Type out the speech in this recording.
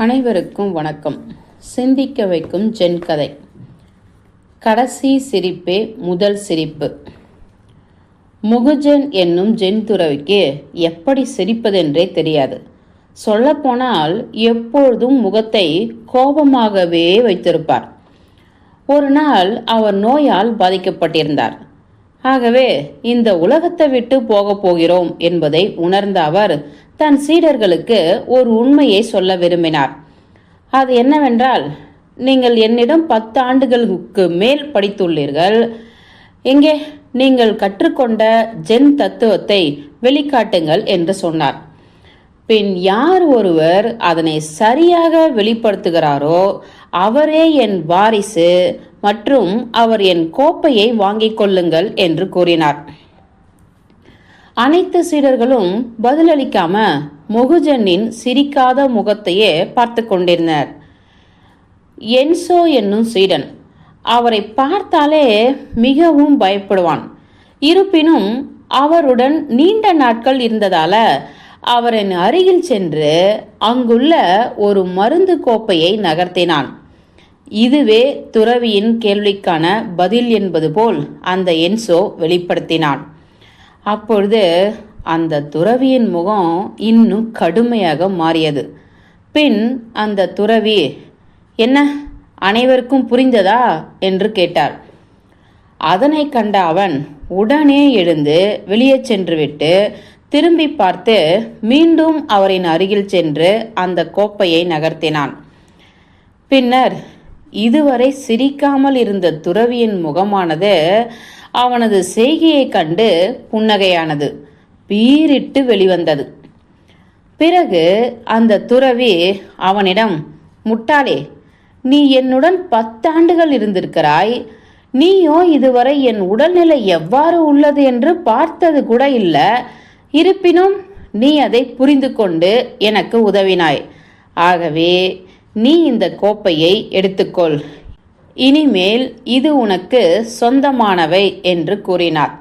அனைவருக்கும் வணக்கம். சிந்திக்க வைக்கும் ஜென் கதை. கடைசி சிரிப்பே முதல் சிரிப்பு. முகுஜன் என்னும் ஜென் துறவிக்கு எப்படி சிரிப்பதென்றே தெரியாது. சொல்லப்போனால் எப்பொழுதும் முகத்தை கோபமாகவே வைத்திருப்பார். ஒரு நாள் அவர் நோயால் பாதிக்கப்பட்டிருந்தார். ஆகவே இந்த உலகத்தை விட்டு போகப் போகிறோம் என்பதை உணர்ந்த அவர் தன் சீடர்களுக்கு ஒரு உண்மையை சொல்ல விரும்பினார். அது என்னவென்றால், நீங்கள் என்னிடம் 10 ஆண்டுகளுக்கு மேல் படித்துள்ளீர்கள். எங்கே நீங்கள் கற்றுக்கொண்ட ஜென் தத்துவத்தை வெளிக்காட்டுங்கள் என்று சொன்னார். பின் யார் ஒருவர் அதனை சரியாக வெளிப்படுத்துகிறாரோ அவரே என் வாரிசு மற்றும் அவர் என் கோப்பையை வாங்கிக் கொள்ளுங்கள் என்று கூறினார். அனைத்து சீடர்களும் பதிலளிக்காம முகுஜனின் சிரிக்காத முகத்தையே பார்த்து கொண்டிருந்தனர். என்சோ என்னும் சீடன் அவரை பார்த்தாலே மிகவும் பயப்படுவான். இருப்பினும் அவருடன் நீண்ட நாட்கள் இருந்ததால அவரின் அருகில் சென்று அங்குள்ள ஒரு மருந்து கோப்பையை நகர்த்தினான். இதுவே துறவியின் கேள்விக்கான பதில் என்பது போல் அந்த என்சோ வெளிப்படுத்தினான். அப்பொழுது அந்த துறவியின் முகம் இன்னும் கடுமையாக மாறியது. பின் அந்த துறவி, என்ன அனைவருக்கும் புரிந்ததா என்று கேட்டார். அதனை கண்ட அவன் உடனே எழுந்து வெளியே சென்றுவிட்டு திரும்பி பார்த்து மீண்டும் அவரின் அருகில் சென்று அந்த கோப்பையை நகர்த்தினான். பின்னர் இதுவரை சிரிக்காமல் இருந்த துறவியின் முகமானது அவனது செய்கையை கண்டு புன்னகையானது, பீரிட்டு வெளிவந்தது. பிறகு அந்த துறவி அவனிடம், முட்டாளே, நீ என்னுடன் 10 ஆண்டுகள் இருந்திருக்கிறாய். நீயோ இதுவரை என் உடல்நிலை எவ்வாறு உள்ளது என்று பார்த்தது கூட இல்லை. இருப்பினும் நீ அதை புரிந்து கொண்டு எனக்கு உதவினாய். ஆகவே நீ இந்த கோப்பையை எடுத்துக்கொள். இனிமேல் இது உனக்கு சொந்தமானவை என்று கூறினார்.